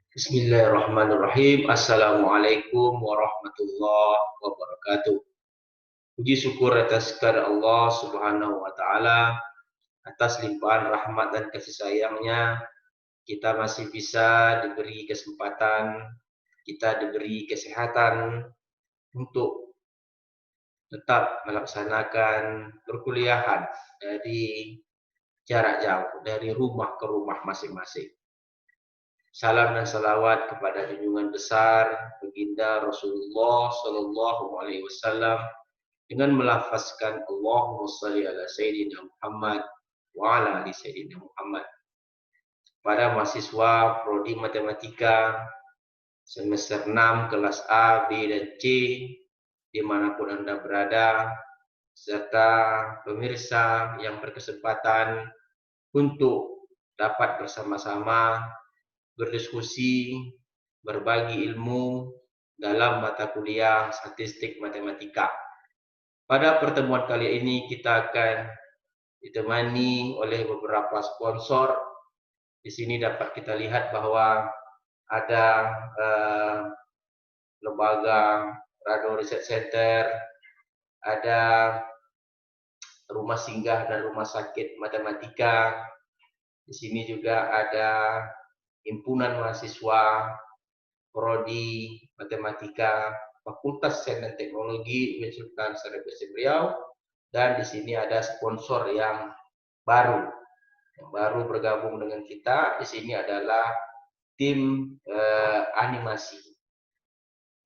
Bismillahirrahmanirrahim. Assalamualaikum warahmatullahi wabarakatuh. Puji syukur atas kepada Allah Subhanahu wa taala atas limpahan rahmat dan kasih sayangnya kita masih bisa diberi kesempatan, kita diberi kesehatan untuk tetap melaksanakan perkuliahan dari jarak jauh dari rumah ke rumah masing-masing. Salam dan salawat kepada junjungan besar baginda Rasulullah Sallallahu Alaihi Wasallam dengan melafazkan Allahumma salli ala Sayyidina Muhammad wa ala ali Sayyidina Muhammad. Pada mahasiswa Prodi Matematika semester 6 kelas A, B, dan C dimanapun Anda berada, serta pemirsa yang berkesempatan untuk dapat bersama-sama berdiskusi, berbagi ilmu dalam mata kuliah statistik matematika. Pada pertemuan kali ini kita akan ditemani oleh beberapa sponsor. Di sini dapat kita lihat bahwa ada lembaga Rado Research Center, ada rumah singgah dan rumah sakit matematika. Di sini juga ada himpunan mahasiswa Prodi Matematika Fakultas Sains dan Teknologi Universitas Universitas Riau, dan di sini ada sponsor yang baru bergabung dengan kita. Di sini adalah tim animasi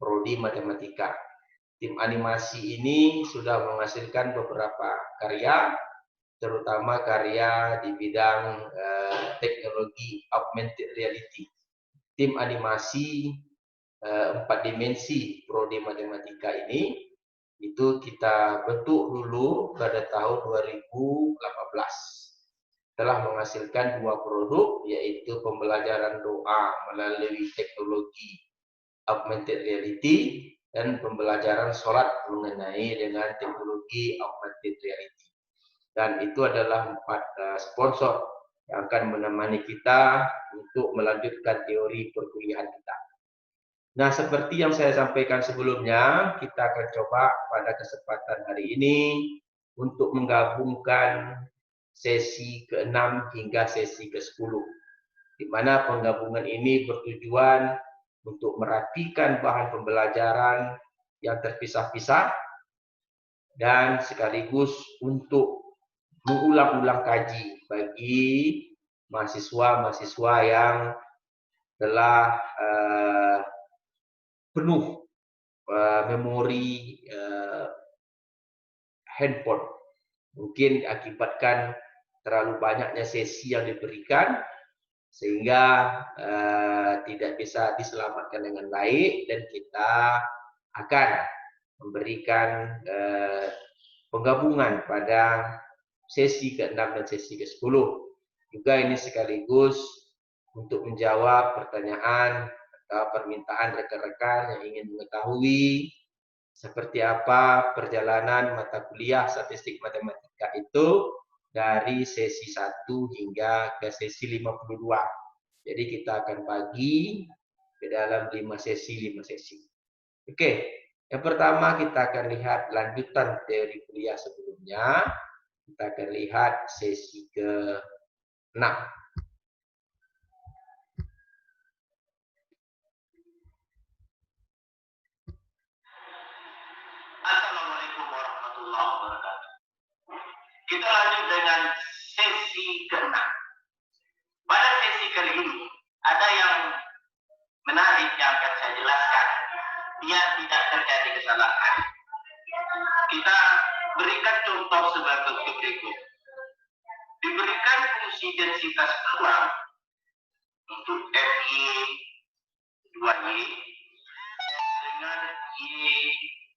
Prodi Matematika. Tim animasi ini sudah menghasilkan beberapa karya, terutama karya di bidang teknologi augmented reality. Tim animasi 4 dimensi Prodi Matematika ini itu kita bentuk dulu pada tahun 2018. Telah menghasilkan 2 produk, yaitu pembelajaran doa melalui teknologi augmented reality dan pembelajaran sholat mengenai dengan teknologi augmented reality. Dan itu adalah 4 sponsor yang akan menemani kita untuk melanjutkan teori perkuliahan kita. Nah, seperti yang saya sampaikan sebelumnya, kita akan coba pada kesempatan hari ini untuk menggabungkan sesi ke-6 hingga sesi ke-10, di mana penggabungan ini bertujuan untuk merapikan bahan pembelajaran yang terpisah-pisah dan sekaligus untuk mengulang-ulang kaji bagi mahasiswa-mahasiswa yang telah penuh memori handphone. Mungkin akibatkan terlalu banyaknya sesi yang diberikan sehingga tidak bisa diselamatkan dengan baik, dan kita akan memberikan penggabungan pada sesi ke-6 dan sesi ke-10. Juga ini sekaligus untuk menjawab pertanyaan atau permintaan rekan-rekan yang ingin mengetahui seperti apa perjalanan mata kuliah statistik matematika itu dari sesi 1 hingga ke sesi 52. Jadi kita akan bagi ke dalam 5 sesi. Oke, yang pertama kita akan lihat lanjutan teori kuliah sebelumnya. Kita akan lihat sesi ke-6. Assalamualaikum warahmatullahi wabarakatuh. Kita lanjut dengan sesi ke-6. Pada sesi kali ini ada yang menarik yang akan saya jelaskan biar tidak terjadi kesalahan. Kita berikan contoh sebagai berikut. Diberikan fungsi densitas peluang untuk Fy 2Y dengan Y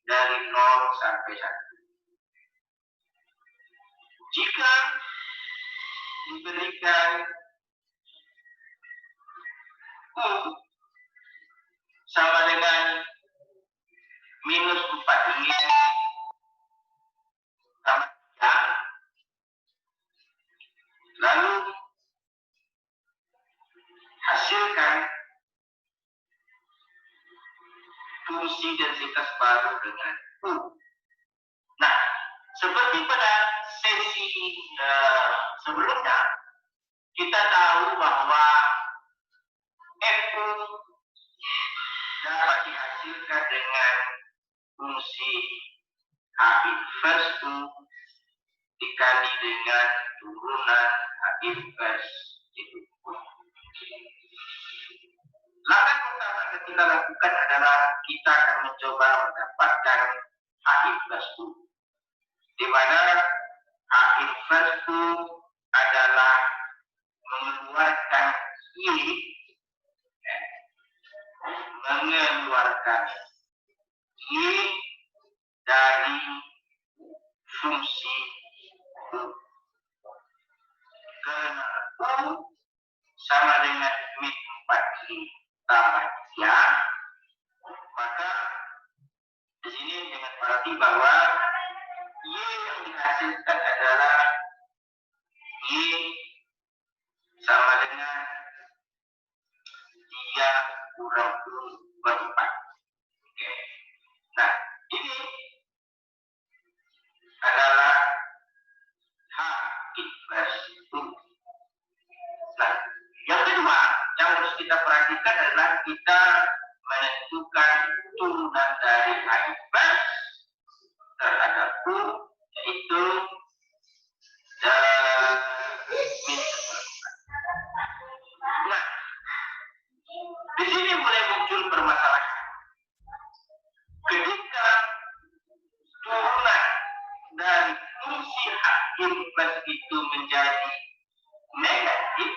dari 0 sampai 1. Jika diberikan U sama dengan minus 4Y sama 3, lalu hasilkan fungsi densitas baru dengan U. Nah, seperti pada sesi sebelumnya, kita tahu bahwa FU dapat dihasilkan dengan fungsi H inverse U dikali dengan turunan H inverse itu. Langkah pertama yang kita lakukan adalah kita akan mencoba mendapatkan H inverse U, di mana H inverse U adalah mengeluarkan Y dari fungsi U. Karena U sama dengan min 4I tambah 3, maka di sini jangan berarti bahwa Y yang dihasilkan adalah Y sama dengan 3 kurang U per 4. Oke. Nah, ini adalah H inverse U. Nah, yang kedua yang harus kita perhatikan adalah kita menentukan turunan dari H inverse terhadap U, yaitu min 1/4. Nah, di sini mulai muncul permasalahan. Ketika turunan dari fungsi H inverse itu menjadi negatif,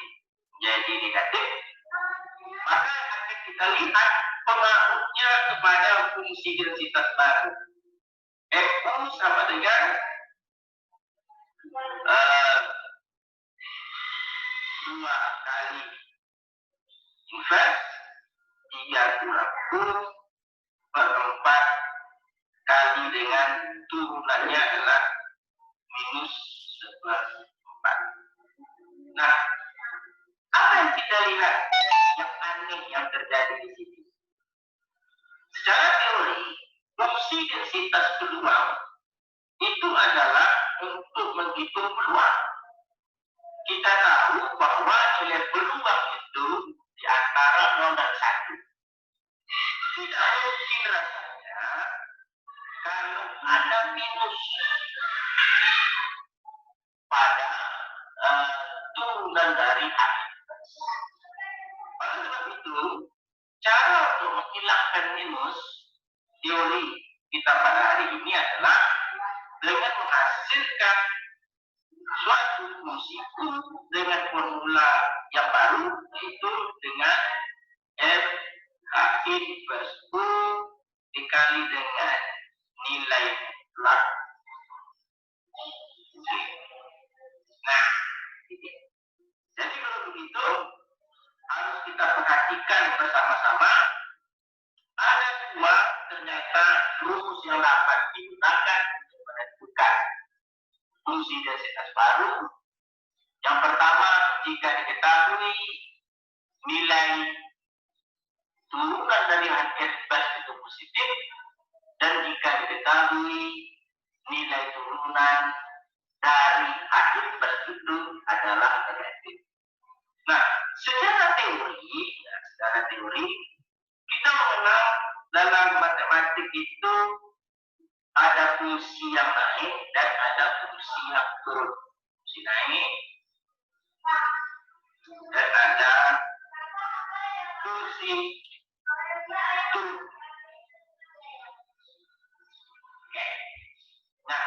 maka akan kita lihat pengaruhnya kepada fungsi densitas baru. FU sama dengan 2 kali inverse 3 kurang U per 4 kali dengan turunannya adalah minus 11/4. Nah, apa yang kita lihat yang aneh yang terjadi di sini? Secara teori, fungsi densitas peluang itu adalah untuk menghitung peluang. Kita tahu bahwa nilai peluang itu di antara 0 dan 1. Tidak mungkin rasanya kalau ada minus pada turunan dari H. Oleh sebab itu, cara untuk menghilangkan minus teori kita pada hari ini adalah dengan menghasilkan suatu fungsi U dengan formula yang baru, yaitu dengan F H inverse U dikali dengan nilai mutlak. Nah, jadi kalau begitu harus kita perhatikan bersama-sama. Ada dua ternyata rumus yang dapat digunakan untuk menentukan fungsi densitas baru. Yang pertama, jika diketahui nilai turunan dari H inverse itu positif, dan jika diketahui nilai turunan dari H inverse itu adalah negatif. Nah, secara teori kita mengenal dalam matematik itu ada fungsi yang naik dan ada fungsi yang turun. Fungsi naik dan ada fungsi turun. Nah,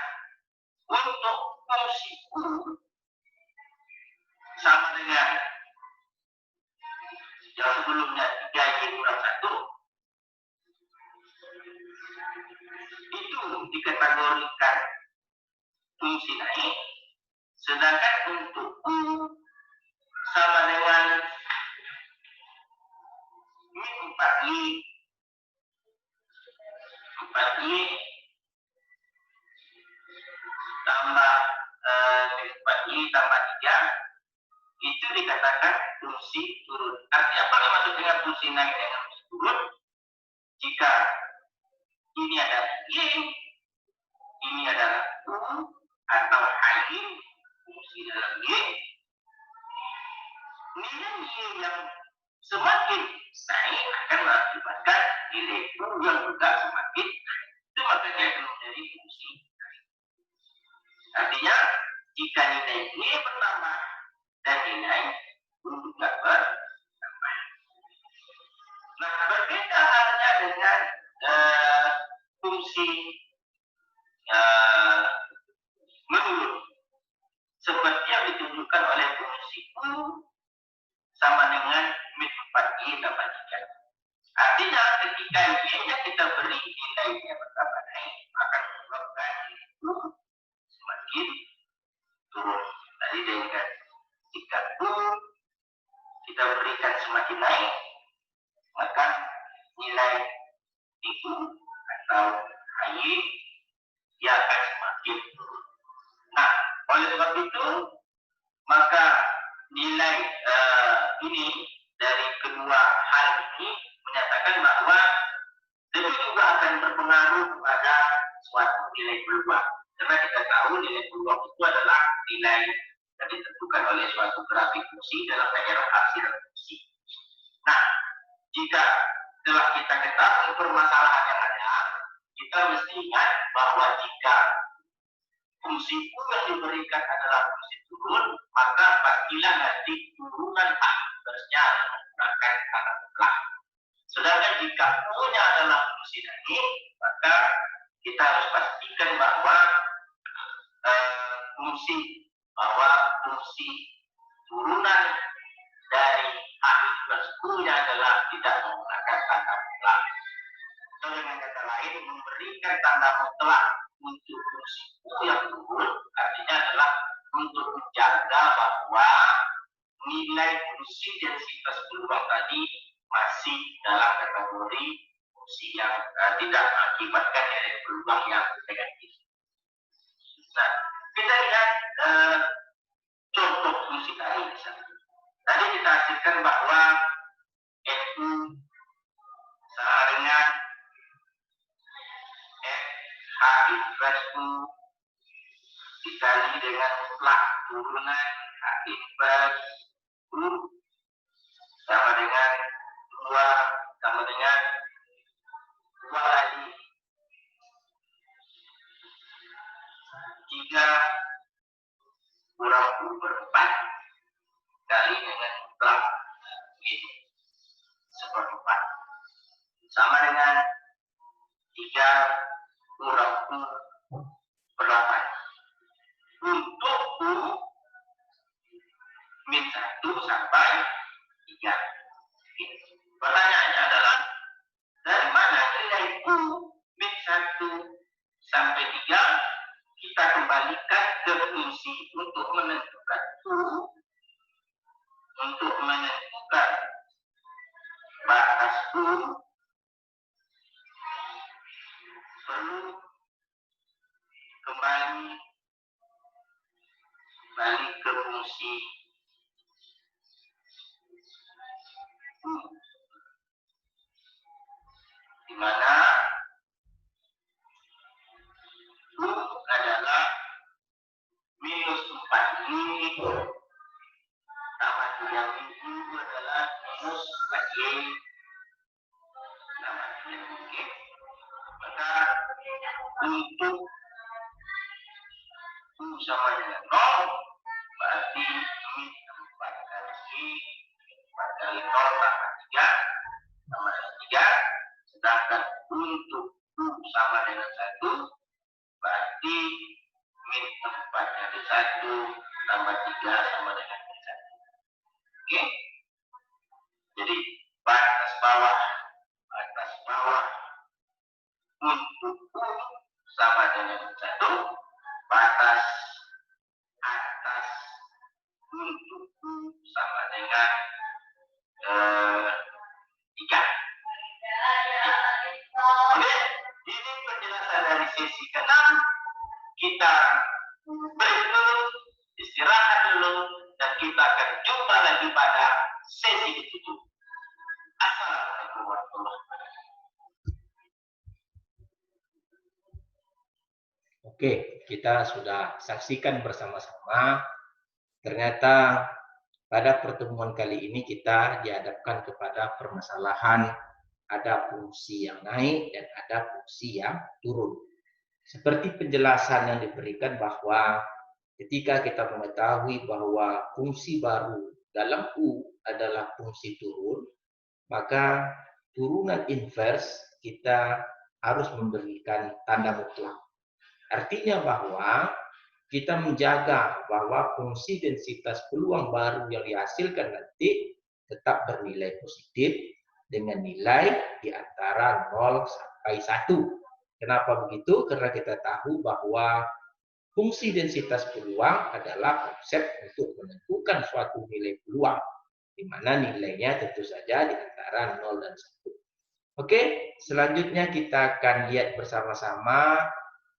untuk fungsi U sama dengan yang sebelumnya 3Y kurang 1, itu dikategorikan fungsi naik, sedangkan untuk U sama dengan min 4I tambah min 4I tambah 3, itu dikatakan fungsi turun. Artinya apa yang maksud dengan fungsi naik dengan fungsi turun? Jika ini adalah Y, ini adalah U, atau hain, fungsi dalam Y. Nilai Y yang semakin naik akan mengakibatkan nilai U yang juga semakin naik. Itu makanya itu menjadi fungsi. Artinya, jika nilai Y bertambah dan nilai U juga bertambah. Nah, berbeda halnya dengan fungsi menurun. Seperti yang ditunjukkan oleh fungsi U sama dengan min 4Y tambah 3. Artinya, ketika Y-nya kita beri nilainya bertambah naik, maka menyebabkan U semakin turun. Tadi dengan jika U kita berikan semakin naik, maka nilai U atau HY dia akan semakin turun. Nah, oleh sebab itu, maka nilai ini dari kedua hal ini menyatakan bahwa itu juga akan berpengaruh pada suatu nilai peluang. Karena kita tahu nilai peluang itu adalah nilai yang ditentukan oleh suatu grafik fungsi dalam daerah hasil fungsi. Nah, jika telah kita ketahui permasalahan yang ada, kita mesti ingat bahwa jika fungsi U yang diberikan adalah fungsi turun, maka pastilah nanti turunan akibatnya menggunakan tanda mutlak. Sedangkan jika U-nya adalah fungsi naik, maka kita harus pastikan bahwa fungsi turunan dari X plus U-nya adalah tidak menggunakan tanda mutlak. Atau dengan kata lain, memberikan tanda mutlak untuk fungsi U yang turun, artinya adalah untuk menjaga bahwa nilai fungsi densitas peluang tadi masih dalam kategori fungsi yang tidak mengakibatkan nilai peluang yang negatif. Nah, kita lihat contoh fungsi tadi misalnya. Tadi kita hasilkan bahwa FU sama dengan FHI plus U dikali dengan mutlak turunan HI plus U sama dengan 2 sama dengan 2 lagi 3 kurang U per 4 kali dengan mutlak ini seperempat sama dengan 3 kurang U per 8 untuk U min 1 sampai 3. Pertanyaannya adalah dari mana nilai U min 1 sampai 3 kita kembalikan ke fungsi untuk menentukan U, untuk menentukan batas U perlu kembali ke fungsi U, di mana U adalah minus 4Y tambah 3U adalah minus 4Y tambah 3Y. Maka untuk U sama dengan 0 berarti min 4 kali Y 4 kali 0 tambah 3 sama dengan 3. Sedangkan untuk U sama dengan 1 berarti min 4 kali 1 tambah 3 sama dengan 1. Oke? Jadi batas bawah untuk U sama dengan 1, batas atas untuk U sama dengan 3. Oke? Ini penjelasan dari sesi ke-6. Kita break dulu, istirahat dulu, dan kita akan jumpa lagi pada sesi ke-7. Assalamualaikum warahmatullahi wabarakatuh. Oke, kita sudah saksikan bersama-sama. Ternyata pada pertemuan kali ini kita dihadapkan kepada permasalahan ada fungsi yang naik dan ada fungsi yang turun. Seperti penjelasan yang diberikan bahwa ketika kita mengetahui bahwa fungsi baru dalam U adalah fungsi turun, maka turunan inverse kita harus memberikan tanda mutlak. Artinya bahwa kita menjaga bahwa fungsi densitas peluang baru yang dihasilkan nanti tetap bernilai positif dengan nilai di antara 0 sampai 1. Kenapa begitu? Karena kita tahu bahwa fungsi densitas peluang adalah konsep untuk menentukan suatu nilai peluang, di mana nilainya tentu saja di antara 0 dan 1. Oke, selanjutnya kita akan lihat bersama-sama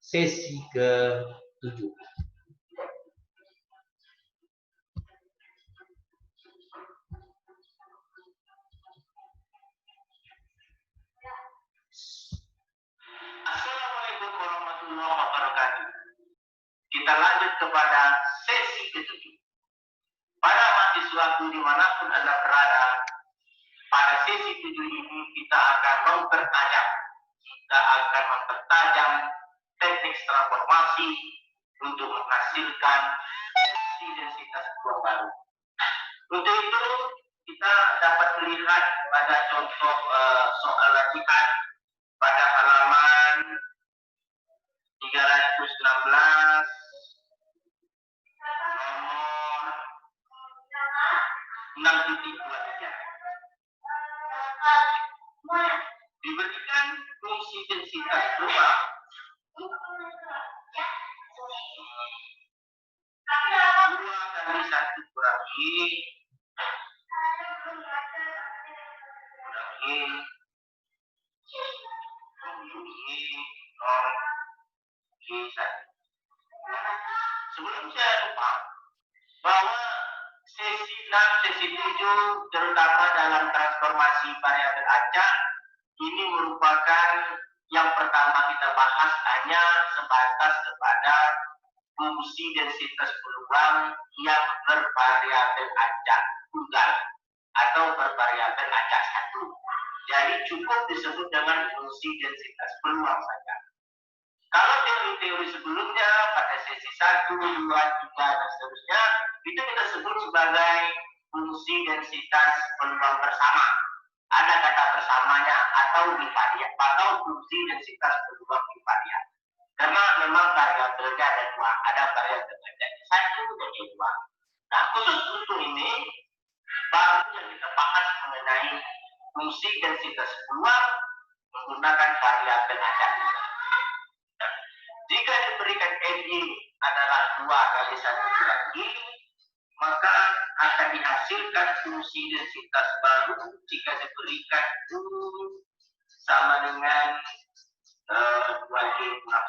sesi ke-7. Assalamualaikum warahmatullahi wabarakatuh. Kita lanjut kepada sesi ke-7. Para mahasiswaku dimanapun Anda berada, pada sesi 7 ini kita akan mempertajam teknik transformasi untuk menghasilkan fungsi densitas peluang baru. Untuk itu kita dapat melihat pada contoh soal latihan pada halaman 316 nomor 6.23. Diberikan fungsi densitas peluang 2 kali 1 kurangi Sebelum saya lupa bahwa sesi 6, sesi 7 terutama dalam transformasi variabel acak ini merupakan yang pertama kita bahas hanya sebatas kepada fungsi densitas peluang yang bervariabel acak tunggal atau bervariabel acak satu. Jadi cukup disebut dengan fungsi densitas peluang saja. Kalau teori-teori sebelumnya pada sesi 1, 2, 3 dan seterusnya itu kita sebut sebagai fungsi densitas peluang bersama. Ada kata bersamanya atau bivariat atau fungsi densitas peluang bivariat. Karena memang variabelnya ada dua, ada variabel acak satu dan dua. Nah khusus untuk ini baru yang kita bahas mengenai fungsi densitas peluang menggunakan variabel acak. Jika diberikan MY adalah 2 kali 1 kurangi, maka akan dihasilkan fungsi densitas baru jika diberikan U sama dengan 2G kurang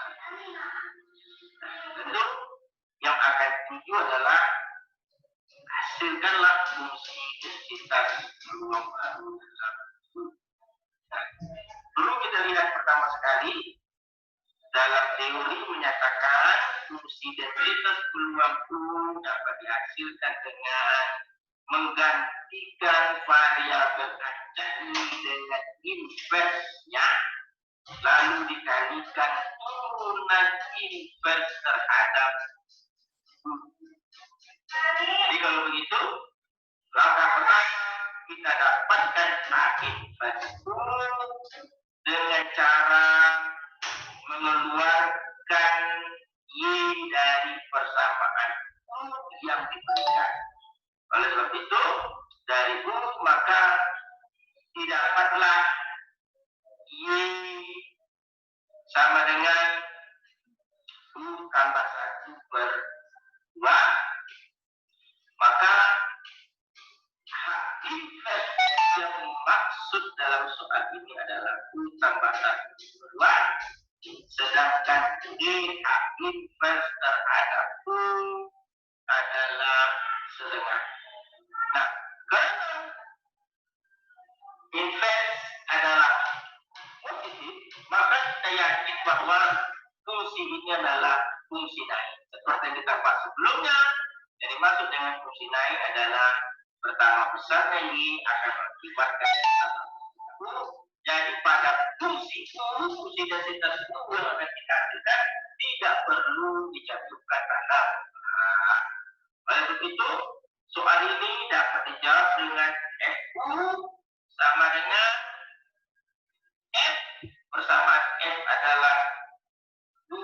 1. Tentu yang akan dituju adalah hasilkanlah fungsi densitas peluang baru dalam Dulu kita lihat pertama sekali dalam teori menyatakan fungsi densitas peluang U dapat dihasilkan dengan menggantikan variabel acak ini dengan inversnya lalu dikalikan turunan invers terhadap U. Jadi kalau begitu langkah pertama kita dapatkan invers U dengan cara mengeluarkan Y dari persamaan U yang diberikan. Oleh sebab itu, dari U maka didapatlah Y sama dengan U tambah 1 per 2. Maka invers yang maksud dalam soal ini adalah U tambah 1 per 2, sedangkan H invers terhadap U adalah setengah. Nah, karena invers adalah positif, maka kita ini adalah fungsi naik. Seperti yang kita bahas sebelumnya, yang dimaksud dengan fungsi naik adalah pertama besarnya Y akan mengakibatkan U. Jadi pada fungsi densitas U yang akan kita hasilkan tidak perlu dicantumkan tanda. Nah, oleh begitu, soal ini dapat dijawab dengan FU sama dengan F persamaan F adalah 2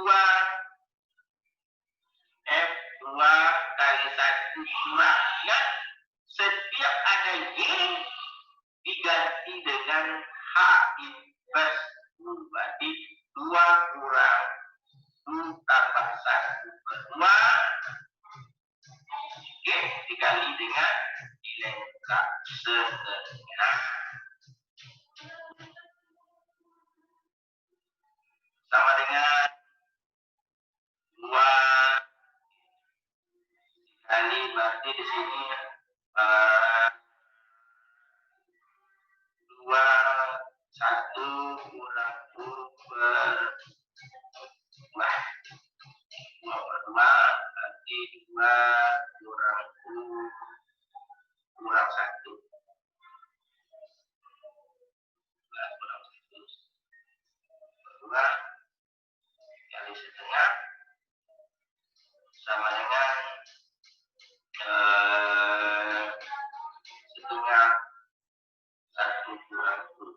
F2 kali 1 kurang. Ingat, setiap ada Y diganti dengan H inverse U. Berarti 2 kurang U tambah 1 per 2 Y dikali dengan nilai muka setengah. Sama dengan 2 kali, berarti di sini 2 1 kurang U per 2 per 2 berarti 2 kurang U kurang 1 kurang 1 per 2 kali setengah sama dengan setengah 1 kurang U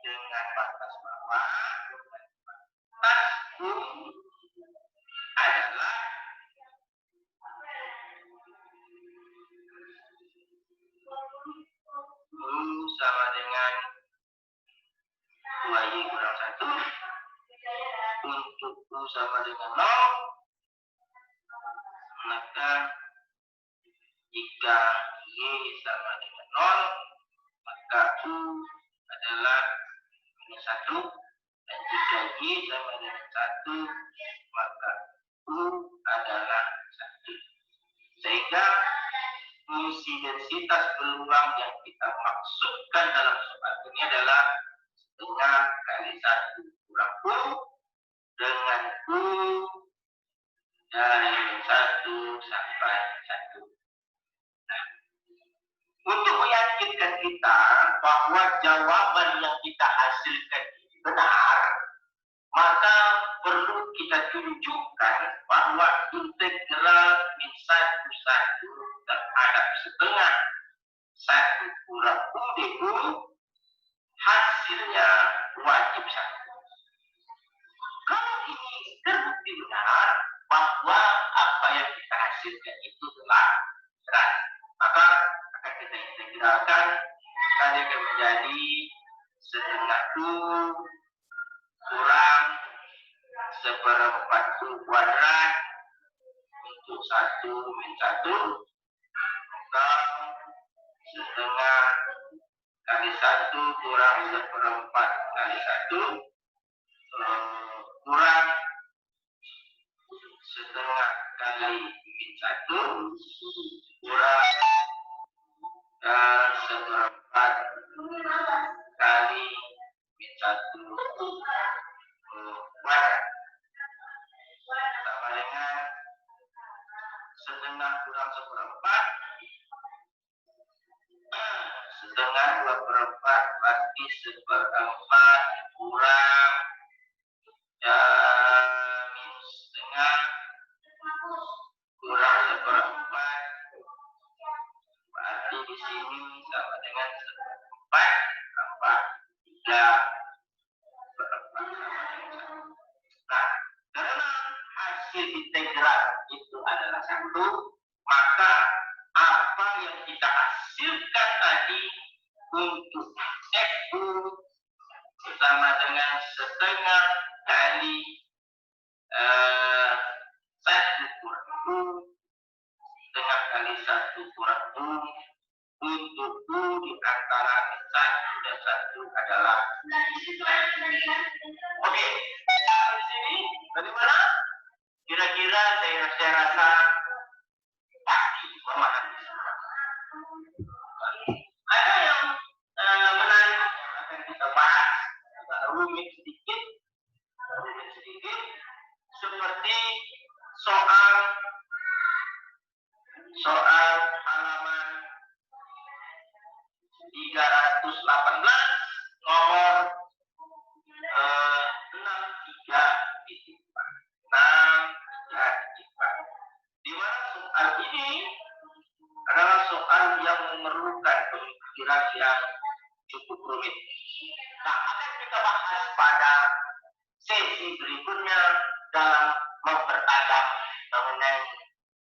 dengan batas bawah. Batas U adalah U sama dengan 2Y kurang 1. Untuk U sama dengan 0, maka jika Y sama dengan 0, maka U adalah minus 1. Dan jika Y sama dengan 1, maka U adalah 1. Sehingga fungsi densitas peluang yang kita maksudkan dalam soal ini adalah setengah kali 1 kurang U dengan U dari 1 sampai 1. Nah, untuk meyakinkan kita bahwa jawaban yang kita hasilkan ini benar, maka perlu kita tunjukkan bahwa integral min 1 terhadap setengah 1 kurang U dU hasilnya wajib 1. Kalau ini terbukti benar bahwa apa yang kita hasilkan itu telah benar, maka akan kita integralkan dan akan menjadi setengah U kurang 1/4 U kuadrat untuk 1 min 1 atau setengah kali 1 kurang 1/4 kali 1 kurang setengah kali min 1 kurang 1/4 kali min 1 kuadrat sama dengan setengah kurang 1/4 setengah 2/4 berarti 1/4 kurang minus setengah kurang 1/4 berarti di sini sama dengan 1/4 tambah 3/4 sama dengan 1. Nah, karena hasil integral itu adalah 1, maka apa yang kita hasilkan tadi untuk FU sama dengan setengah kali 1 kurang U setengah kali 1 kurang U untuk U di antara 1 dan 1 adalah oke. Di sini bagaimana? Kira-kira saya rasa pasti memahami. Ada yang menarik akan kita bahas, agak rumit sedikit, soal halaman 318 nomor 63 di mana soal ini adalah soal yang memerlukan pemikiran yang cukup rumit. Nah, akan kita bahas pada sesi berikutnya dalam mempertajam mengenai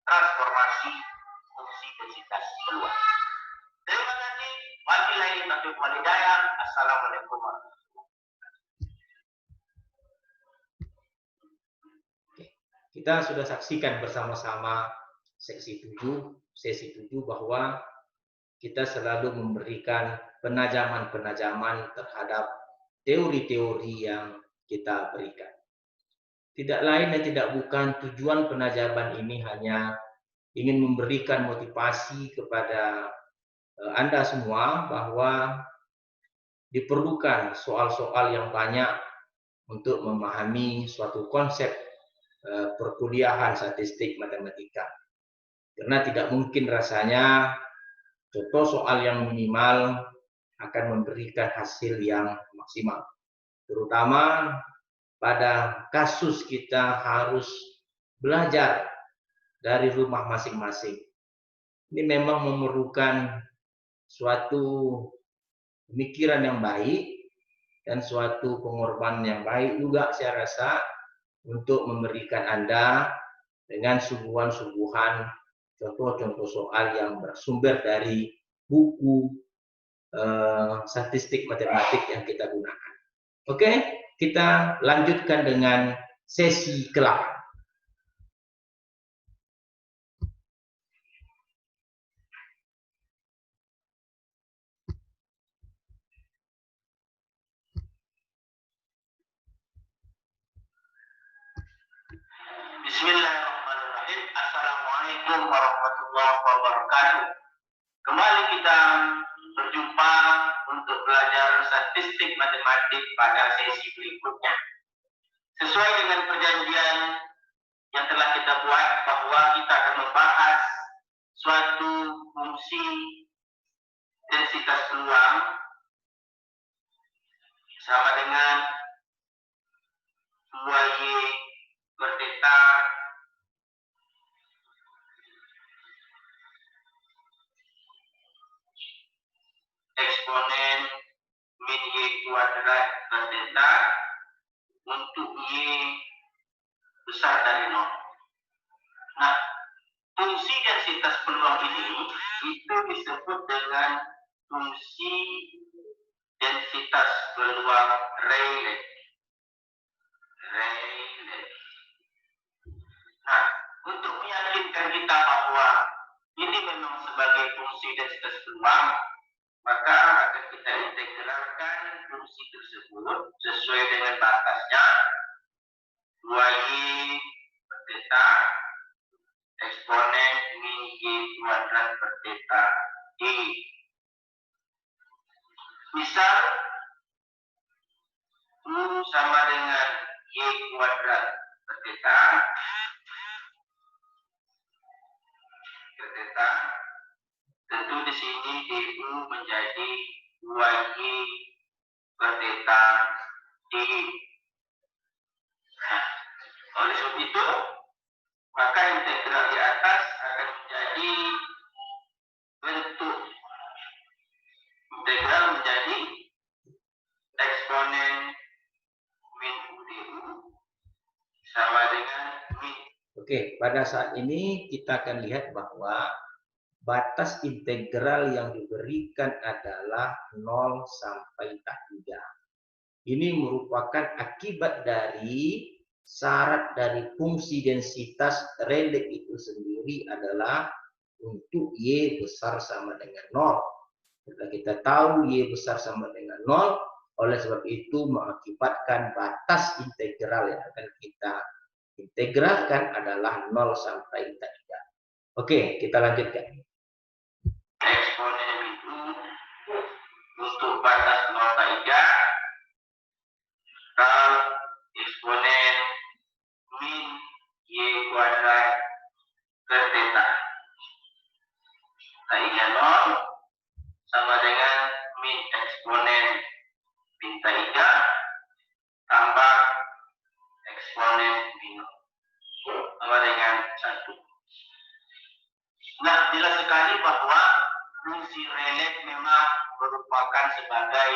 transformasi fungsi densitas peluang. Terima kasih. Wabillahi taufiq wal hidayah. Assalamualaikum warahmatullahi wabarakatuh. Kita sudah saksikan bersama-sama sesi 7 bahwa kita selalu memberikan penajaman-penajaman terhadap teori-teori yang kita berikan. Tidak lain dan tidak bukan tujuan penajaman ini hanya ingin memberikan motivasi kepada Anda semua bahwa diperlukan soal-soal yang banyak untuk memahami suatu konsep perkuliahan statistik matematika. Karena tidak mungkin rasanya contoh soal yang minimal akan memberikan hasil yang maksimal. Terutama pada kasus kita harus belajar dari rumah masing-masing. Ini memang memerlukan suatu pemikiran yang baik dan suatu pengorbanan yang baik juga saya rasa untuk memberikan Anda dengan suguhan-suguhan contoh-contoh soal yang bersumber dari buku statistik matematik yang kita gunakan. Oke, kita lanjutkan dengan sesi ke-8. Bismillahirrahmanirrahim. Assalamualaikum warahmatullahi wabarakatuh. Kembali kita berjumpa untuk belajar statistik matematik pada sesi berikutnya. Sesuai dengan perjanjian yang telah kita buat bahwa kita akan membahas suatu fungsi densitas peluang sama dengan 2Y per theta eksponen min Y kuadrat per theta untuk Y besar dari 0. Nah, fungsi densitas peluang ini itu disebut dengan fungsi densitas peluang Rayleigh. Nah, untuk meyakinkan kita bahwa ini memang sebagai fungsi densitas peluang, maka akan kita integralkan fungsi tersebut sesuai dengan batasnya 2Y per theta eksponen min Y kuadrat per theta Y. Misal U sama dengan Y kuadrat per theta tentu di sini DU menjadi 2Y per theta D. Nah, oleh sebab itu maka integral di atas akan menjadi bentuk integral menjadi eksponen min UDU sama dengan min. Oke, pada saat ini kita akan lihat bahwa batas integral yang diberikan adalah 0 sampai tak 3. Ini merupakan akibat dari syarat dari fungsi densitas Rayleigh itu sendiri adalah untuk Y besar sama dengan 0. Setelah kita tahu Y besar sama dengan 0, oleh sebab itu mengakibatkan batas integral yang akan kita integralkan adalah 0 sampai 3. Oke, kita lanjutkan. Eksponen itu untuk batas 0 sampai 3 kalau eksponen min Y kuadrat per theta. jelas sekali bahwa fungsi relate memang merupakan sebagai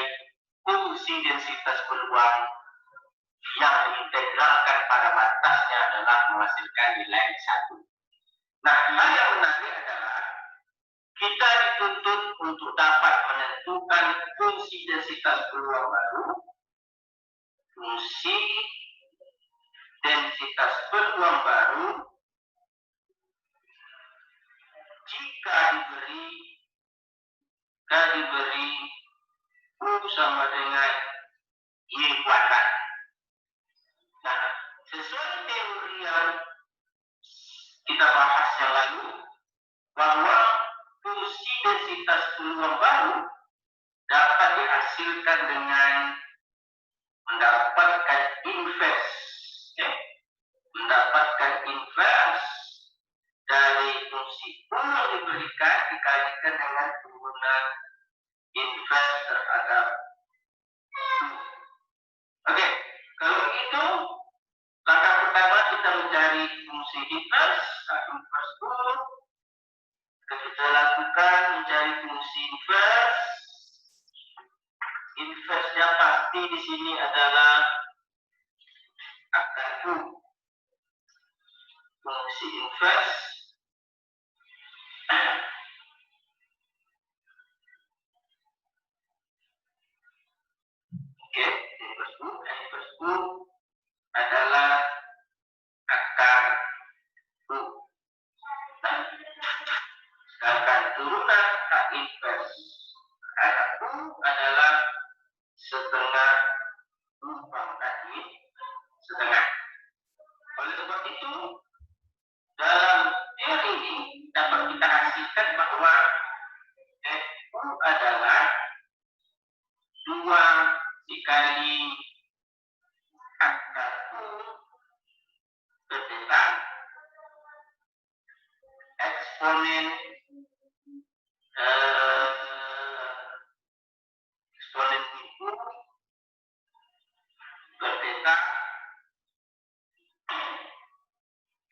fungsi densitas peluang yang diintegralkan pada batasnya adalah menghasilkan nilai 1. Nah, hal yang menarik adalah kita dituntut untuk dapat menentukan fungsi densitas peluang baru, fungsi densitas peluang baru jika diberi U sama dengan Y kuadrat. Nah, sesuai teori yang kita bahas yang lalu, bahwa fungsi densitas peluang baru dapat dihasilkan dengan mendapatkan inverse, mendapatkan inverse dari fungsi U yang diberikan dikalikan dengan penggunaan inverse terhadap U. Oke, kalau itu langkah pertama kita mencari fungsi inverse U. Kita lakukan mencari fungsi inverse. Inverse-nya pasti di sini adalah akar U. Fungsi inverse inverse U adalah akar U. Nah, sedangkan turunan K inverse akar U adalah setengah U pangkat I setengah. Oleh sebab itu, dalam teori ini dapat kita hasilkan bahwa FU adalah 2 dikali akar U berdeta eksponen U berdeta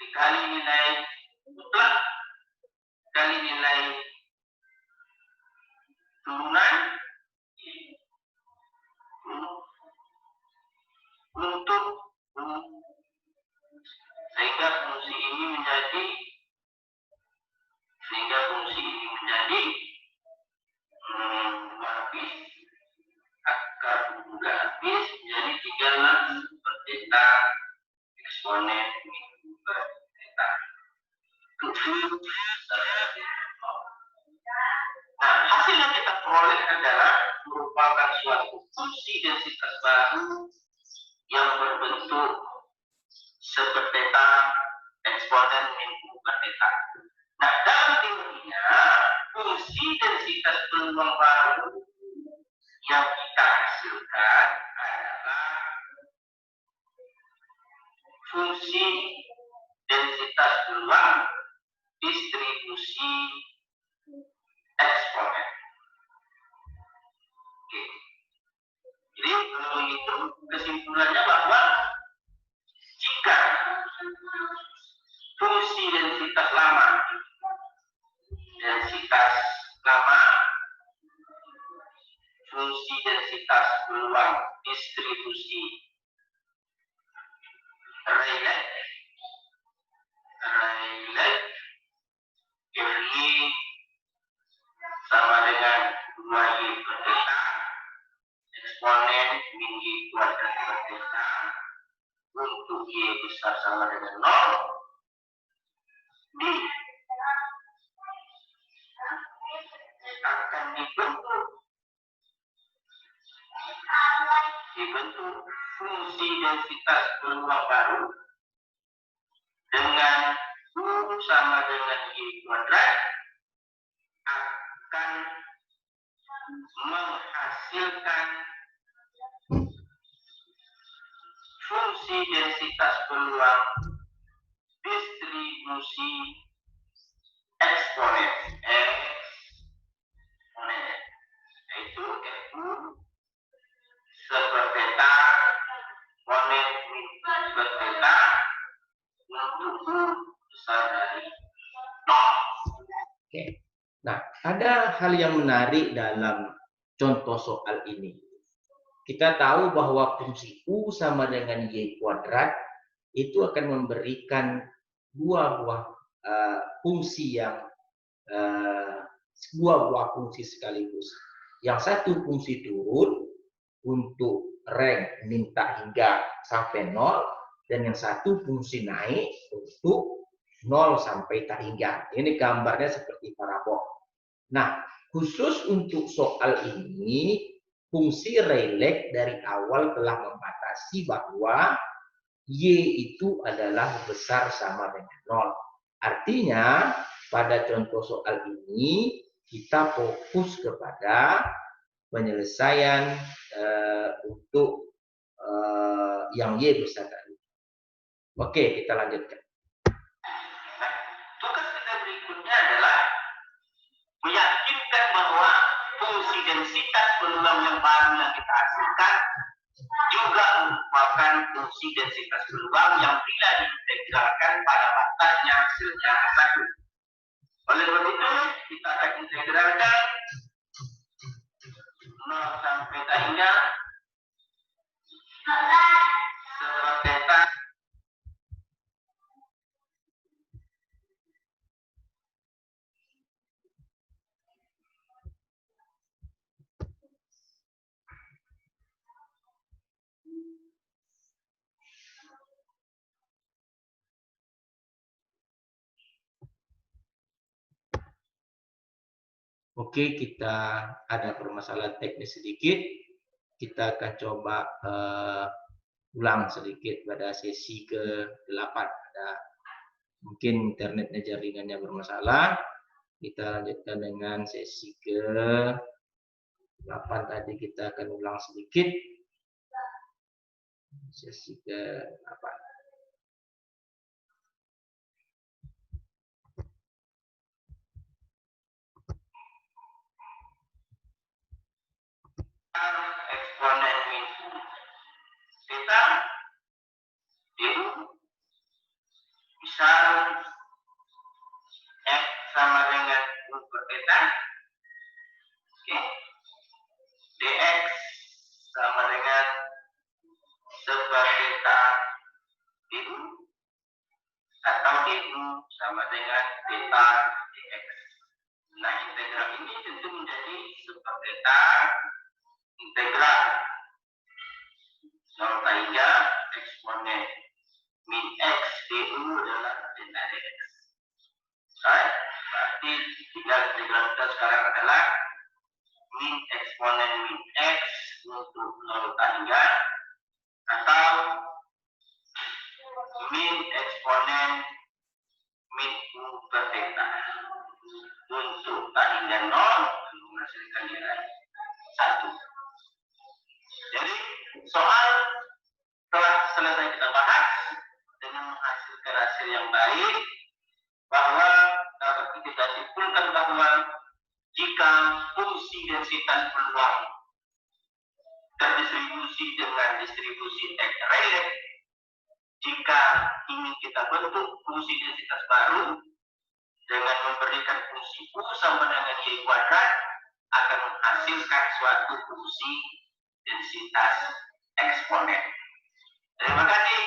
dikali nilai mutlak kali nilai turunan untuk sehingga fungsi ini menjadi habis akar juga habis menjadi 3 per theta eksponen U per theta. Nah, hasil yang kita peroleh adalah merupakan suatu fungsi densitas baru yang berbentuk sepertheta eksponen min U per theta. Nah, dalam teorinya fungsi densitas peluang baru yang kita hasilkan adalah fungsi densitas peluang distribusi eksponen. Oke. Jadi kalau itu kesimpulannya bahwa jika fungsi densitas lama fungsi densitas peluang distribusi Rayleigh FY sama dengan 2Y per theta eksponen min Y kuadrat per theta untuk Y besar sama dengan 0 akan dibentuk fungsi densitas peluang baru dengan U sama dengan Y kuadrat akan menghasilkan fungsi densitas peluang distribusi eksponen yaitu FU sepertheta eksponen min per theta untuk U besar dari 0. Nah, ada hal yang menarik dalam contoh soal ini. Kita tahu bahwa fungsi U sama dengan Y kuadrat itu akan memberikan dua buah fungsi yang dua buah fungsi sekaligus. Yang satu fungsi turun untuk rank minta hingga sampai 0, dan yang satu fungsi naik untuk 0 sampai tak hingga. Ini gambarnya seperti parabol. Nah, khusus untuk soal ini, fungsi Rayleigh dari awal telah membatasi bahwa Y itu adalah besar sama dengan 0. Artinya, pada contoh soal ini, kita fokus kepada penyelesaian untuk yang Y besar tadi. Oke, kita lanjutkan. Nah, tugas kita berikutnya adalah meyakinkan bahwa fungsi densitas peluang yang baru yang kita hasilkan juga merupakan fungsi densitas peluang yang bila diintegralkan pada batasnya hasilnya satu. Oleh sebab itu, kita akan integralkan 0 sampai tak hingga sebab theta Oke, kita ada permasalahan teknis sedikit. Kita akan coba ulang sedikit pada sesi ke-8. Mungkin internetnya jaringannya bermasalah. Kita lanjutkan dengan sesi ke-8 tadi, kita akan ulang sedikit. Sesi ke-8. eksponen min theta itu misal X sama dengan U per theta, oke, dx sama dengan seper theta du, atau du sama dengan theta dx. Nah, integral ini tentu menjadi seper theta integral 0 hingga eksponen min x du adalah theta dx. Right? Berarti tinggal integral kita sekarang adalah min eksponen min x untuk 0 hingga, atau min eksponen min u per theta untuk tak hingga 0 menghasilkan nilai 1. Jadi soal telah selesai kita bahas dengan menghasilkan hasil yang baik, bahwa dapat kita simpulkan bahwa jika fungsi densitas peluang terdistribusi dengan distribusi X Rayleigh, jika ingin kita bentuk fungsi densitas baru dengan memberikan fungsi U sama dengan Y kuadrat, akan menghasilkan suatu fungsi densitas eksponen. Terima kasih.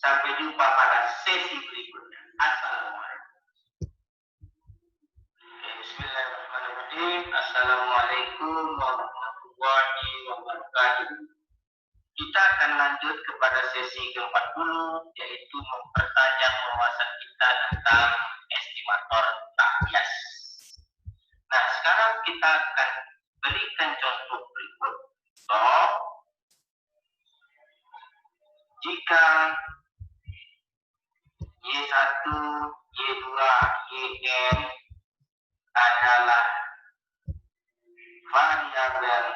Sampai jumpa pada sesi berikutnya. Assalamualaikum. Bismillahirrahmanirrahim. Assalamualaikum warahmatullahi wabarakatuh. Kita akan lanjut kepada sesi ke-40, yaitu mempertajam wawasan kita tentang estimator tak bias. Nah, sekarang kita akan berikan contoh berikut. So, jika Y1, Y2, Yn adalah variabel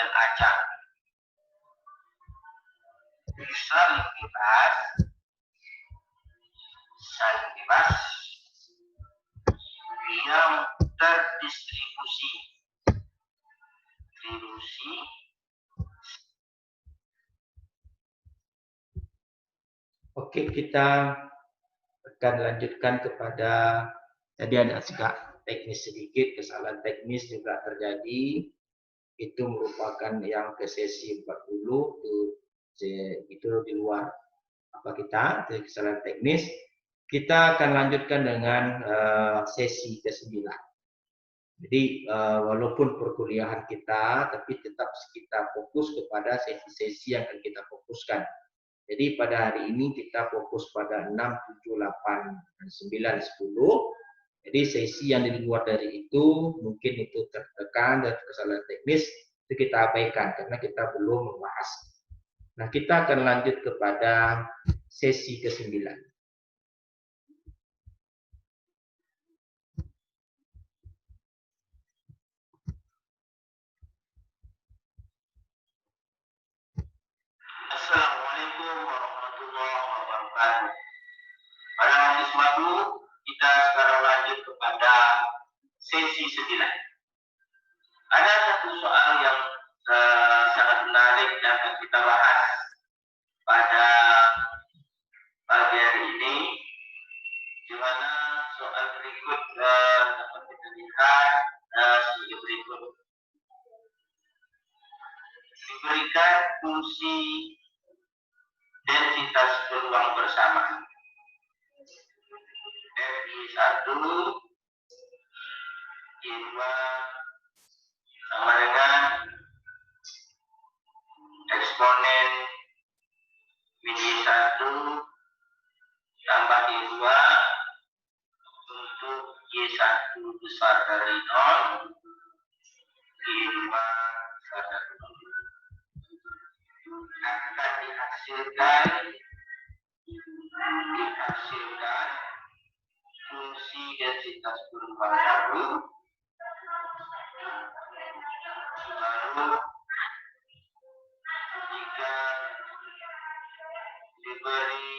acak, saling bebas yang terdistribusi Oke, kita akan lanjutkan kepada tadi ada agak teknis sedikit, kesalahan teknis juga terjadi. Itu merupakan yang ke sesi 40 itu di luar apa kita kesalahan teknis. Kita akan lanjutkan dengan sesi ke-9. Jadi walaupun perkuliahan kita, tapi tetap kita fokus kepada sesi-sesi yang akan kita fokuskan. Jadi pada hari ini kita fokus pada 6, 7, 8, 9, 10. Jadi sesi yang di luar dari itu, mungkin itu tertekan dan kesalahan teknis, itu kita abaikan karena kita belum membahas. Nah, kita akan lanjut kepada sesi ke-9. Assalamualaikum warahmatullahi wabarakatuh. Pada hadis madu, kita sekarang lanjut kepada sesi 9. Ada satu soal yang sangat menarik yang akan kita bahas pada pagi hari ini, di mana soal berikut dapat kita lihat sebagai berikut. Diberikan fungsi densitas peluang bersama. Fi1, Y2 sama dengan eksponen Y1 tambah Y2 untuk Y1 besar dari 0, Y2 besar dari 0. Akan dihasilkan fungsi densitas peluang baru, lalu jika diberi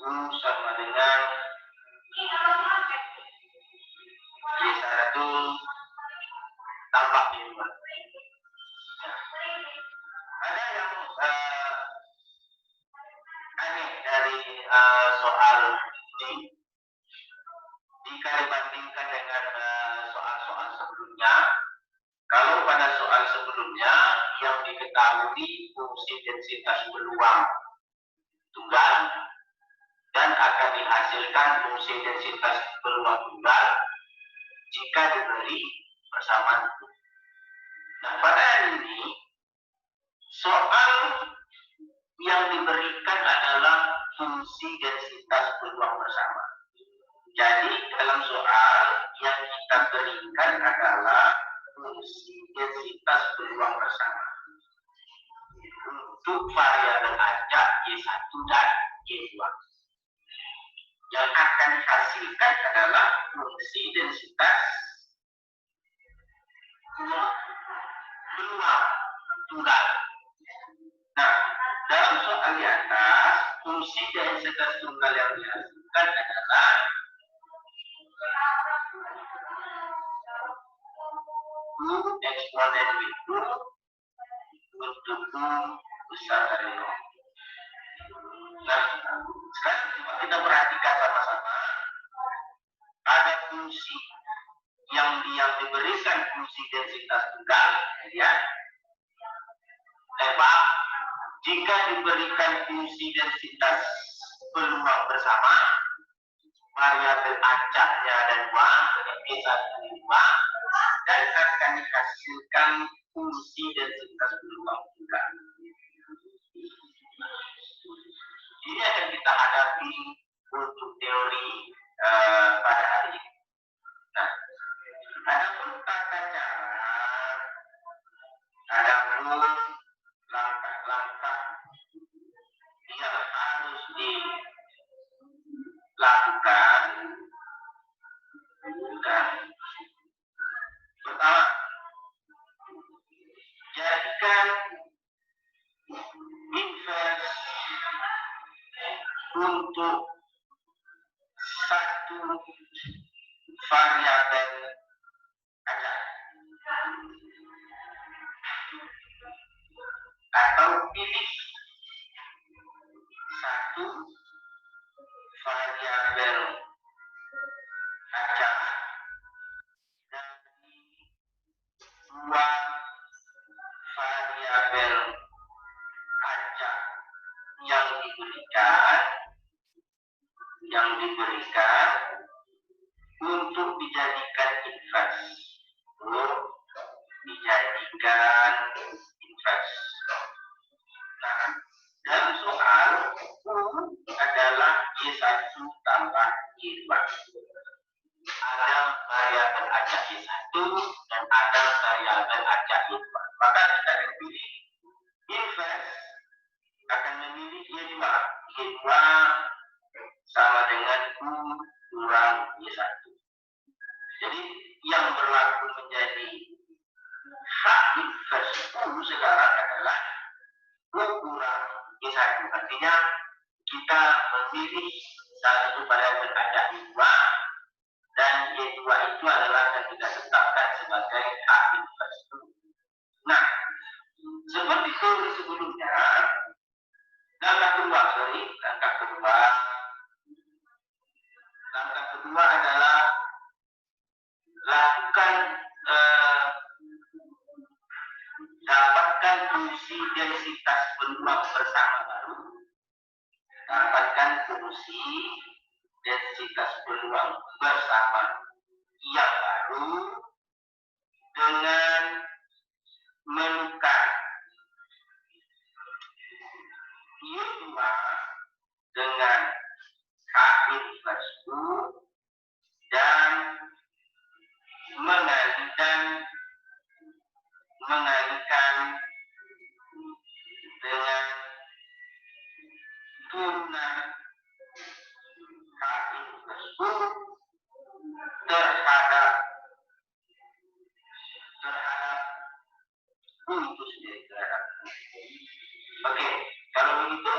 U sama dengan Y1 tambah Y2. Ada yang aneh dari soal ini jika dibandingkan dengan soal-soal sebelumnya. Kalau pada soal sebelumnya yang diketahui fungsi densitas peluang tunggal dan akan dihasilkan fungsi densitas peluang tunggal jika diberi persamaan. Nah, pada hari ini soal yang diberikan adalah fungsi densitas peluang bersama. Jadi dalam soal yang kita berikan adalah fungsi densitas peluang bersama untuk variabel acak Y1 dan Y2. Yang akan dihasilkan adalah fungsi densitas peluang tunggal. Nah, dalam soal di atas, fungsi densitas tunggal yang dihasilkan adalah U eksponen itu untuk U besar dari 0. Nah, sekarang kita perhatikan sama-sama. Ada fungsi yang diberikan fungsi densitas tunggal, ya. Tebak, jika diberikan fungsi densitas peluang bersama, variabel acaknya ada 2, B1 2, dan akan dihasilkan fungsi densitas peluang tunggal. Ini akan kita hadapi untuk teori pada hari ini. Nah, ada pun tata cara, ada pun langkah-langkah yang harus dilakukan. Dan pertama, jadikan invers untuk satu variabel acak atau pilih yang diberikan untuk dijadikan invest. Nah, dalam soal U adalah Y1 tambah Y2. Ada variabel acak Y1 dan ada variabel acak Y2. Maka kita pilih invest akan memilih Y2. Y2 sama dengan U kurang Y1. Jadi yang berlaku menjadi H invest U sekarang adalah U kurang Y1. Artinya kita memilih satu variabel acak Y2 dan Y2 itu adalah yang kita tetapkan sebagai H invest U. Nah, seperti teori sebelumnya, langkah kedua adalah lakukan dapatkan fungsi densitas peluang bersama baru. Dapatkan fungsi densitas peluang bersama yang baru dengan menukar Y2 dengan H invers U dan mengalihkan dengan turunan H invers U terhadap U itu sendiri terhadap. Oke, kalau begitu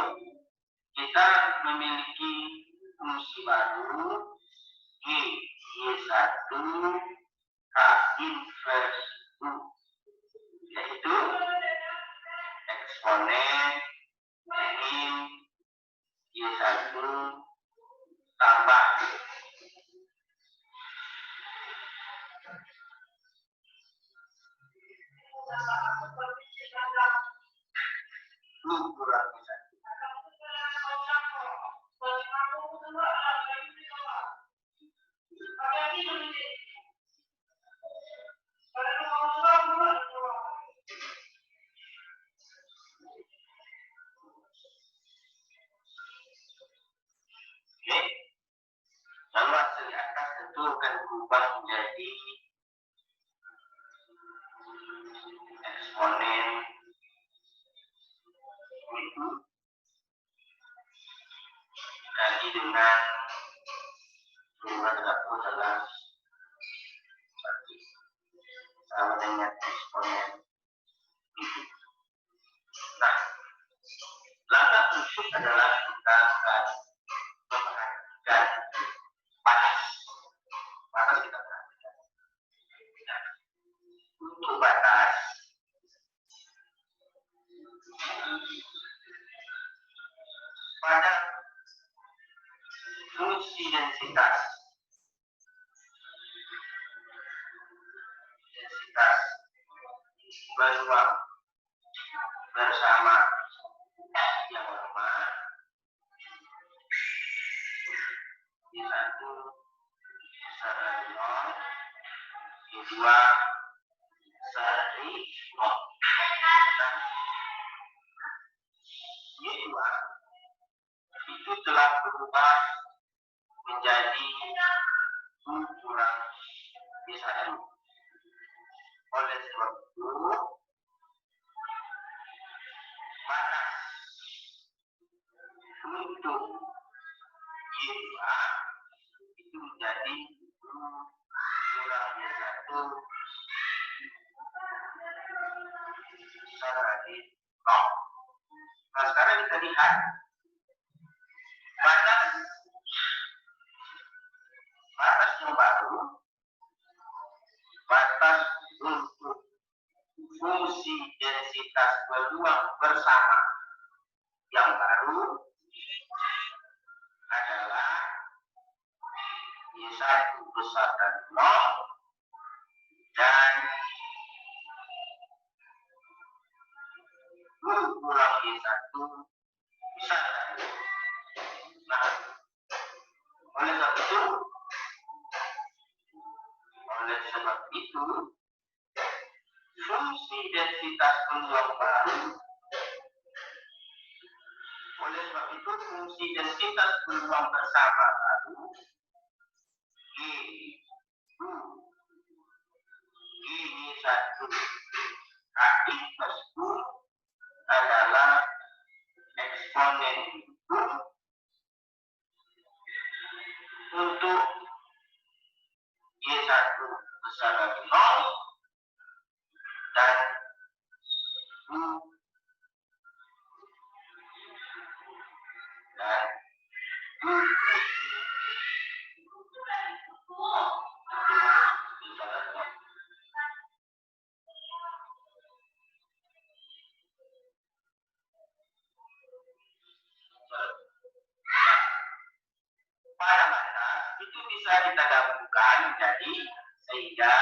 kita memiliki fungsi baru Y1 H invers U, yaitu eksponen min Y1 tambah U kurang Y1. Oke, lalu hasil di atas tentu akan berubah menjadi eksponen itu kali dengan adalah sama dengan eksponen itu. Nah, langkah berikut adalah kita akan memperhatikan batas kita perhatikan. Nah, untuk batas pada fungsi densitas peluang bersama yang lama Y1 dari 0, Y2 dari 0. Y2 itu telah berubah menjadi U kurang Y1. Oleh sebab itu, batas untuk Y2 itu menjadi U kurang Y1 dari 0. Nah, sekarang kita lihat batas yang baru, batas untuk fungsi densitas peluang bersama yang baru adalah Y1 besar dari 0 dan U kurang Y1 sadari. Nah, oleh sebab itu, fungsi densitas peluang baru. Oleh sebab itu, fungsi densitas peluang bersama baru G ini satu kaki plus U adalah eksponen U untuk Y1 besar dari 0 dan U dan U pada batas itu bisa kita gabungkan jadi sehingga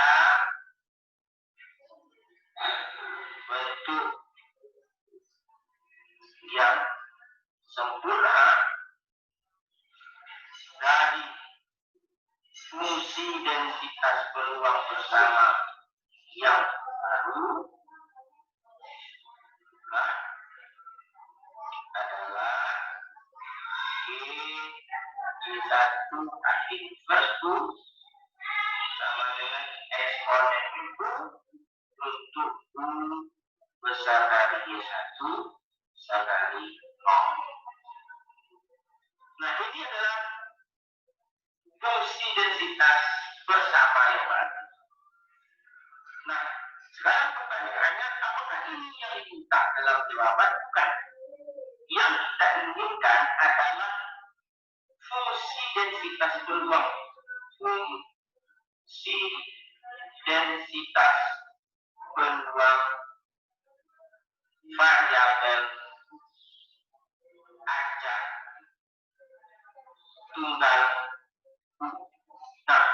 bentuk yang sempurna dari fungsi densitas peluang bersama yang baru adalah G1 kaki inverse sama dengan eksponen itu untuk U besar dari Y1 besar dari 0. Nah, ini adalah fungsi densitas bersama yang baru. Nah, sekarang pertanyaannya, apakah ini yang diminta dalam jawaban? Bukan. Yang kita inginkan adalah fungsi densitas peluang. Fungsi densitas peluang variabel acak tunggal U. Nah,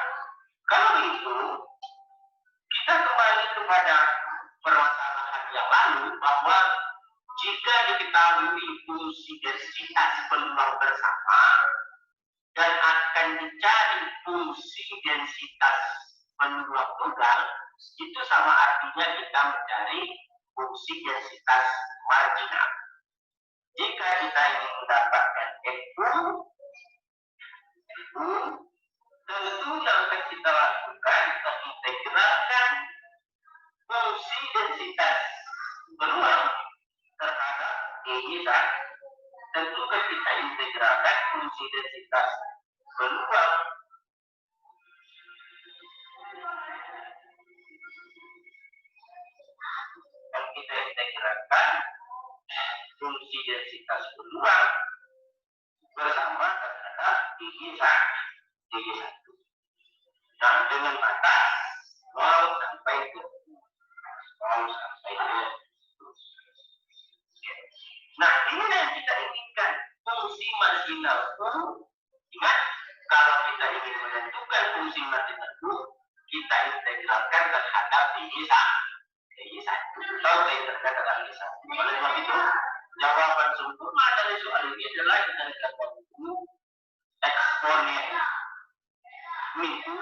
kalau begitu, kita kembali kepada permasalahan yang lalu bahwa jika diketahui fungsi densitas peluang bersama dan akan dicari fungsi densitas peluang tunggal, itu sama artinya kita mencari fungsi densitas marginal. Jika kita ingin mendapatkan FU, tentu yang akan kita lakukan mengintegralkan fungsi densitas peluang terhadap Y1. Tentu kan kita integralkan fungsi densitas peluang dan kita integralkan fungsi densitas peluang bersama terhadap Y1. Nah, dengan batas 0 sampai ke 0 sampai ke. Nah, ini yang kita inginkan, fungsi marginal U. Ingat, kalau kita ingin menentukan fungsi marginal U, kita integralkan terhadap Y1. Kalau kita integralkan terhadap Y1. Oleh sebab itu, jawaban sempurna dari soal ini adalah kita dapatkan U eksponen min U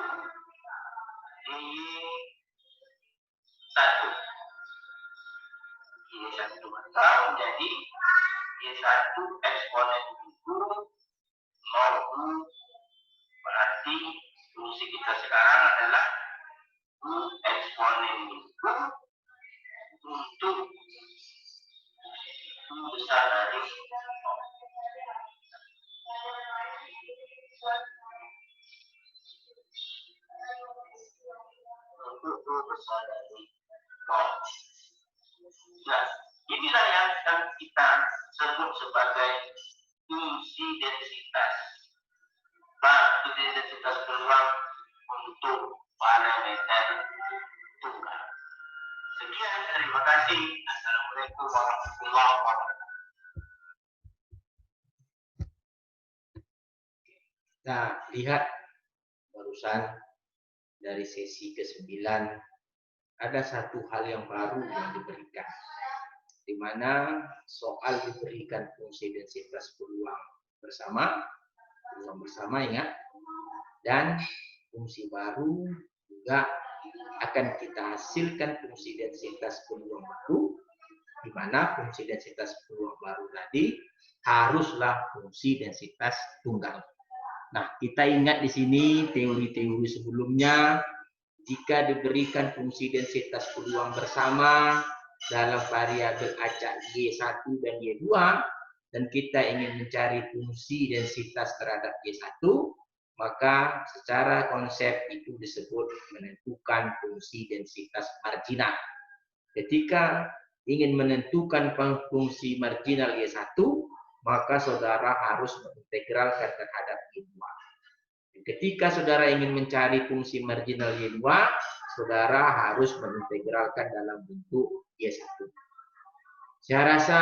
Y1. Y1 maka menjadi Y1 eksponen U 0U, berarti fungsi kita sekarang adalah U eksponen U untuk U besar dari 0. Untuk U besar dari 0. Nah, inilah yang akan kita sebut sebagai fungsi densitas. Batu densitas peluang untuk parameter tunggal. Sekian, terima kasih. Assalamualaikum warahmatullahi wabarakatuh. Nah, lihat barusan dari sesi ke-9 ada satu hal yang baru yang diberikan. di mana soal diberikan fungsi densitas peluang bersama ingat, dan fungsi baru juga akan kita hasilkan fungsi densitas peluang baru, di mana fungsi densitas peluang baru tadi haruslah fungsi densitas tunggal. Nah, kita ingat di sini teori-teori sebelumnya, jika diberikan fungsi densitas peluang bersama dalam variabel acak Y1 dan Y2, dan kita ingin mencari fungsi densitas terhadap Y1, maka secara konsep itu disebut menentukan fungsi densitas marginal. Ketika ingin menentukan fungsi marginal Y1, maka saudara harus mengintegralkan terhadap Y2. Ketika saudara ingin mencari fungsi marginal Y2, saudara harus mengintegralkan dalam bentuk Y1. Saya rasa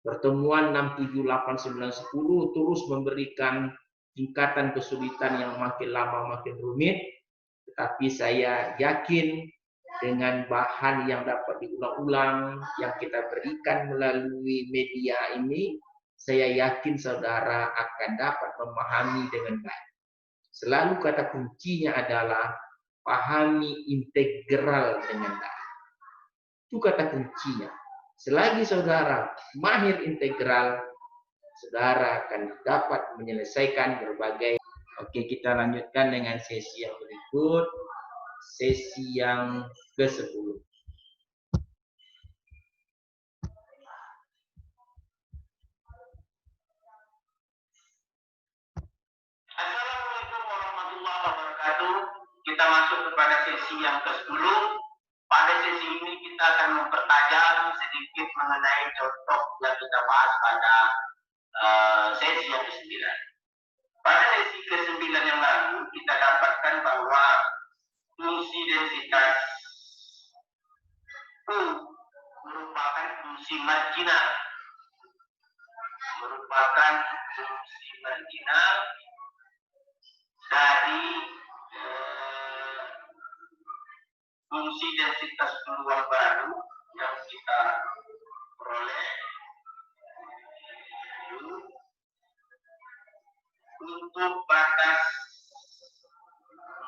pertemuan 6, 7, 8, 9, 10 terus memberikan tingkatan kesulitan yang makin lama makin rumit, tetapi saya yakin dengan bahan yang dapat diulang-ulang yang kita berikan melalui media ini, saya yakin saudara akan dapat memahami dengan baik. Selalu kata kuncinya adalah pahami integral dengan baik. Itu kata kuncinya. Selagi saudara mahir integral, saudara akan dapat menyelesaikan berbagai. Oke, kita lanjutkan dengan sesi yang berikut, sesi yang ke-10. Assalamualaikum warahmatullahi wabarakatuh. Kita masuk kepada sesi yang ke-10. Pada sesi ini kita akan mempertajam sedikit mengenai contoh yang kita bahas pada sesi yang ke-9. Pada sesi ke-9 yang lalu kita dapatkan bahwa fungsi densitas U merupakan fungsi marginal. Dari fungsi densitas peluang baru yang kita peroleh untuk batas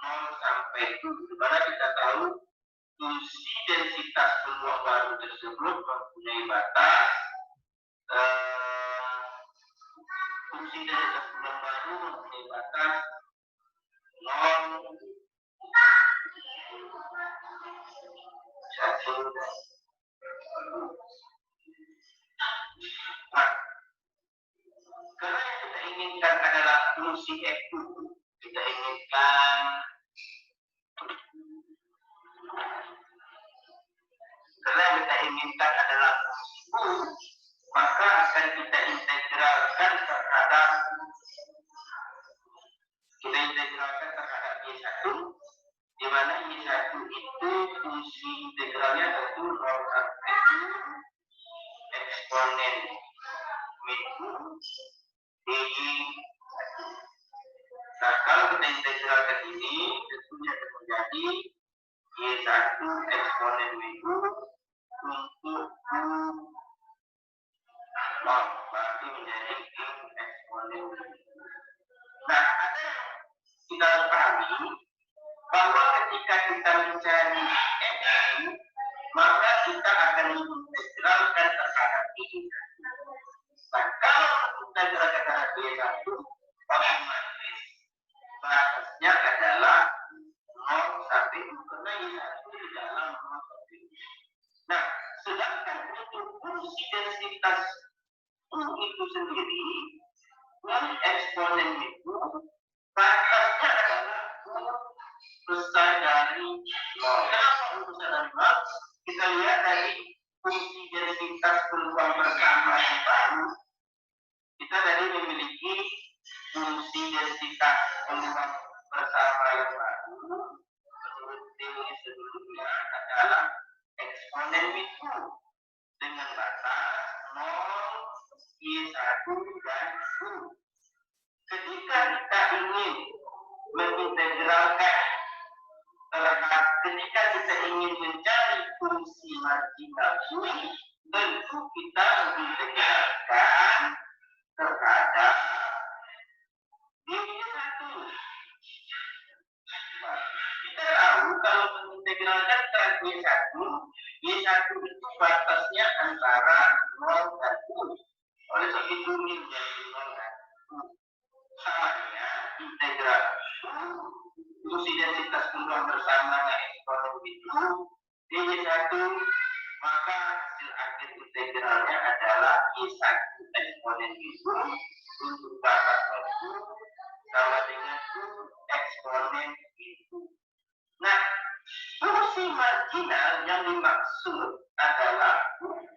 0 sampai 7, di mana kita tahu fungsi densitas peluang baru tersebut mempunyai batas fungsi densitas peluang baru mempunyai batas 0, 1. Nah, karena yang kita inginkan adalah fungsi F2, kita inginkan fungsi U, maka akan kita integralkan terhadap Y1, di mana Y1 itu fungsi integralnya tentu 0 sampai 7 eksponen min-U dY. Nah, kalau kita integralkan ini, tentunya akan menjadi Y1 eksponen min-U untuk U. Berarti menjadi eksponen min-U. Nah, ada yang kita harus pahami bahwa ketika kita mencari F, maka kita akan mengintegralkan terhadap Y1. Nah, kalau kita integralkan terhadap Y1, otomatis batasnya adalah 0 sampai 7, karena Y1 di dalam 0 sampai 7. Nah, sedangkan untuk fungsi densitas U itu sendiri, eksponen itu batasnya adalah U besar dari 0. Kenapa U besar dari 0? Kita lihat dari fungsi densitas peluang bersama yang baru. Kita tadi memiliki fungsi densitas peluang bersama yang baru menurut teori sebelumnya adalah eksponen itu dengan batas 0, Y1 dan U. Ketika kita ingin mengintegralkan ketika kita ingin mencari fungsi marginal U, tentu kita lebih tegaskan terhadap Y1. Kita tahu kalau mengintegralkan trans Y1 itu batasnya antara 0 dan 1. Oleh sebab itu ini menjadi 0 dan 1. Samanya integral fungsi densitas peluang bersamanya eksponen itu Y1, maka hasil akhir integralnya adalah Y1 eksponen itu untuk batas itu sama dengan eksponen itu. Nah, fungsi marginal yang dimaksud adalah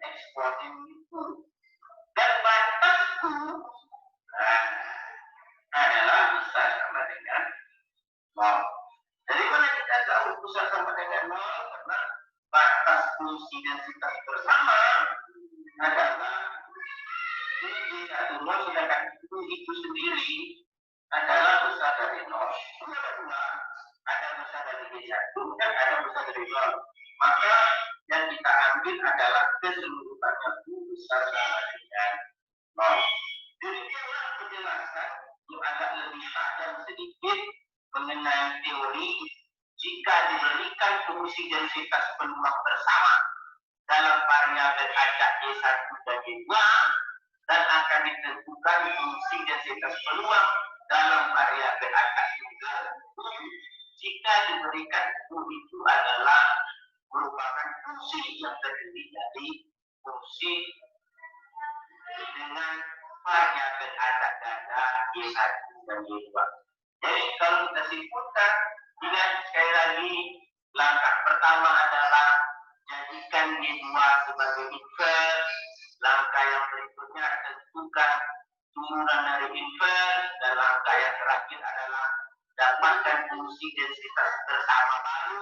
eksponen itu. Dan batas U adalah bisa sama dengan 0. Dari mana kita tahu bisa sama dengan 0? Karena batas fungsi densitas bersama adalah Y1 sedangkan itu sendiri adalah besar dari 0. Yang kedua, ada besar dari Y1 dan ada besar dari 0. Maka yang kita ambil adalah keseluruhannya besar sama dengan 0. Demikianlah penjelasan yang agak lebih tajam sedikit mengenai teori jika diberikan fungsi densitas peluang bersama dalam variabel acak Y1 dan Y2 dan akan ditentukan fungsi densitas peluang dalam variabel acak tunggal. Jika diberikan U itu adalah merupakan fungsi yang terdiri dari fungsi dengan variabel acak ganda Y1 dan Y2. Jadi kalau kita simpulkan, ingat sekali lagi, langkah pertama adalah jadikan Y2 sebagai invers. Langkah yang berikutnya tentukan turunan dari invers, dan langkah yang terakhir adalah dapatkan fungsi densitas bersama baru,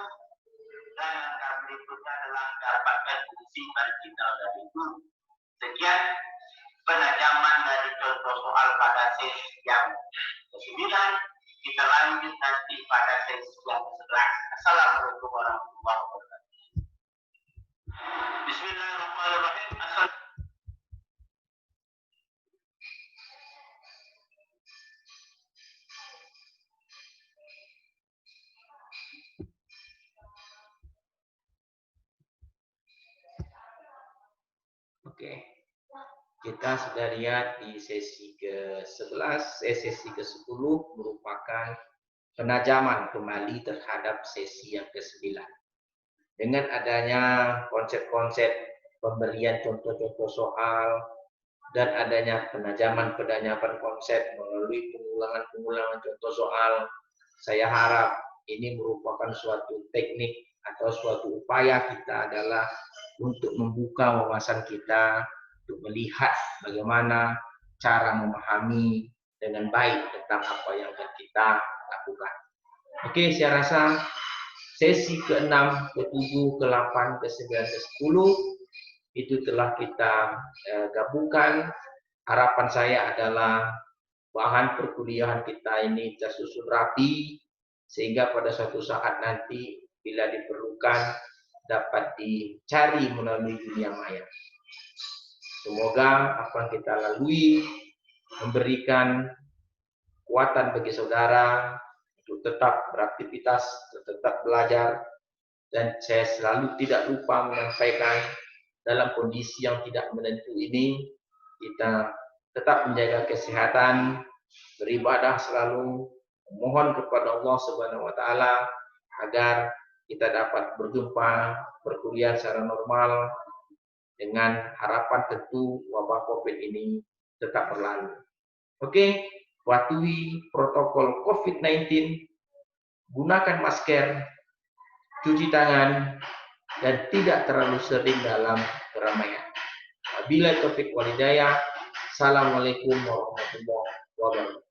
dan langkah berikutnya adalah dapatkan fungsi marginal dari itu. Sekian penajaman dari contoh soal pada sesi yang ke-9. Kita lanjut nanti pada sesi yang ke-11. Assalamualaikum warahmatullahi wabarakatuh. Bismillahirrahmanirrahim. Oke, kita sudah lihat di sesi ke-11, sesi ke-10 merupakan penajaman kembali terhadap sesi yang ke-9. Dengan adanya konsep-konsep pemberian contoh-contoh soal dan adanya penajaman konsep melalui pengulangan contoh soal, saya harap ini merupakan suatu teknik atau suatu upaya kita adalah untuk membuka wawasan kita, untuk melihat bagaimana cara memahami dengan baik tentang apa yang akan kita lakukan. Oke, saya rasa sesi ke-6, ke-7, ke-8, ke-9, ke-10 itu telah kita gabungkan. Harapan saya adalah bahan perkuliahan kita ini tersusun rapi, sehingga pada suatu saat nanti bila diperlukan dapat dicari melalui dunia maya. Semoga apa yang kita lalui memberikan kekuatan bagi saudara untuk tetap beraktivitas, tetap belajar, dan saya selalu tidak lupa menyampaikan dalam kondisi yang tidak menentu ini, kita tetap menjaga kesehatan, beribadah selalu, memohon kepada Allah Subhanahu wa Ta'ala agar kita dapat berjumpa perkuliahan secara normal dengan harapan tentu wabah COVID ini tetap berlalu. Oke, patuhi protokol COVID-19, gunakan masker, cuci tangan, dan tidak terlalu sering dalam keramaian. Wabillahi taufiq wal hidayah. Assalamualaikum warahmatullahi wabarakatuh.